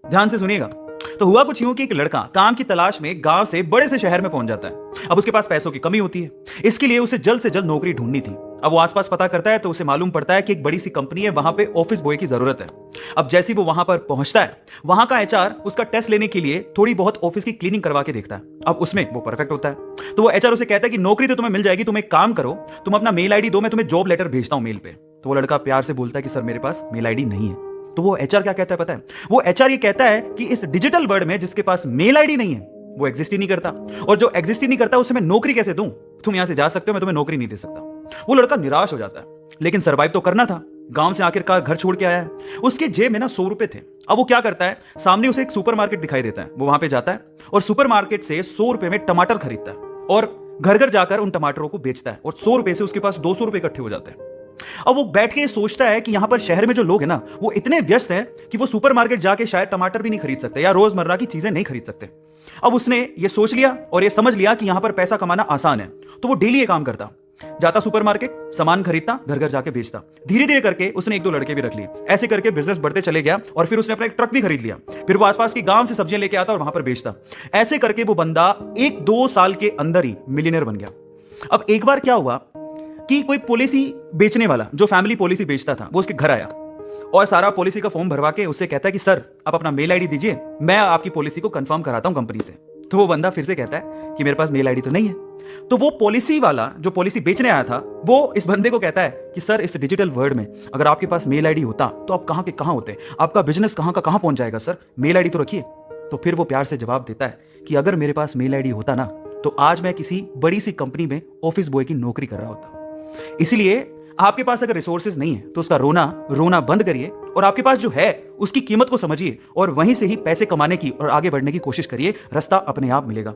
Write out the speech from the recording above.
ध्यान से सुनिएगा। तो हुआ कुछ यूं कि एक लड़का काम की तलाश में गांव से बड़े से शहर में पहुंच जाता है। अब उसके पास पैसों की कमी होती है, इसके लिए उसे जल्द से जल्द नौकरी ढूंढनी थी। अब वो आसपास पता करता है तो उसे मालूम पड़ता है कि एक बड़ी सी कंपनी है, वहां पे ऑफिस बॉय की जरूरत है। अब जैसे ही वो वहां पर पहुंचता है, वहां का एचआर उसका टेस्ट लेने के लिए थोड़ी बहुत ऑफिस की क्लीनिंग करवा के देखता है। अब उसमें वो परफेक्ट होता है, तो वो एचआर उसे कहता है कि नौकरी तो तुम्हें मिल जाएगी, तुम एक काम करो, तुम अपना मेल आईडी दो, मैं तुम्हें जॉब लेटर भेजता हूं मेल पे। तो वो लड़का प्यार से बोलता है कि सर मेरे पास मेल आईडी नहीं है। तो वो एचआर क्या कहता है पता है? वो एचआर ये कहता है कि इस डिजिटल वर्ल्ड में जिसके पास मेल आईडी नहीं है वो एग्जिस्ट ही नहीं करता, और जो एग्जिस्ट ही नहीं करता उसे मैं नौकरी कैसे दूं? तुम यहां से जा सकते हो, मैं तुम्हें नौकरी नहीं दे सकता। वो लड़का निराश हो जाता है, लेकिन सर्वाइव तो करना था। गांव से आखिरकार घर छोड़ के आया है, उसके जेब में ना 100 रुपए थे। अब वो क्या करता है, सामने उसे एक सुपरमार्केट दिखाई देता है, वो वहां पे जाता है और सुपरमार्केट से 100 रुपए में टमाटर खरीदता है और घर घर जाकर उन टमाटरों को बेचता है, और 100 रुपए से उसके पास 200 रुपए इकट्ठे हो जाते हैं। अब वो बैठ के सोचता है कि यहां पर शहर में जो लोग हैं ना, वो इतने व्यस्त हैं कि वो सुपरमार्केट जाके शायद टमाटर भी नहीं खरीद सकते या रोजमर्रा की चीजें नहीं खरीद सकते। अब उसने ये सोच लिया और ये समझ लिया कि यहां पर पैसा कमाना आसान है, तो वो डेली ये काम करता, जाता सुपरमार्केट, सामान खरीदता, घर घर जाके बेचता। धीरे धीरे करके उसने 1-2 लड़के भी रख लिए। ऐसे करके बिजनेस बढ़ते चले गया और फिर उसने अपना एक ट्रक भी खरीद लिया। फिर वो आसपास के गांव से सब्जियां लेके आता और वहां पर बेचता। ऐसे करके वो बंदा 1-2 साल के अंदर ही मिलियनर बन गया। अब एक बार क्या हुआ कि कोई पॉलिसी बेचने वाला, जो फैमिली पॉलिसी बेचता था, वो उसके घर आया और सारा पॉलिसी का फॉर्म भरवा के उससे कहता है कि सर आप अपना मेल आईडी दीजिए, मैं आपकी पॉलिसी को कंफर्म कराता हूं कंपनी से। तो वो बंदा फिर से कहता है कि मेरे पास मेल आईडी तो नहीं है। तो वो पॉलिसी वाला जो पॉलिसी बेचने आया था, वो इस बंदे को कहता है कि सर इस डिजिटल वर्ल्ड में अगर आपके पास मेल आईडी होता तो आप कहां के कहां होते, आपका बिजनेस कहां का कहां पहुंच जाएगा, सर मेल आईडी तो रखिए। तो फिर वो प्यार से जवाब देता है कि अगर मेरे पास मेल आईडी होता ना, तो आज मैं किसी बड़ी सी कंपनी में ऑफिस बॉय की नौकरी कर रहा होता। इसलिए आपके पास अगर रिसोर्सेज नहीं है तो उसका रोना बंद करिए और आपके पास जो है उसकी कीमत को समझिए और वहीं से ही पैसे कमाने की और आगे बढ़ने की कोशिश करिए। रास्ता अपने आप मिलेगा।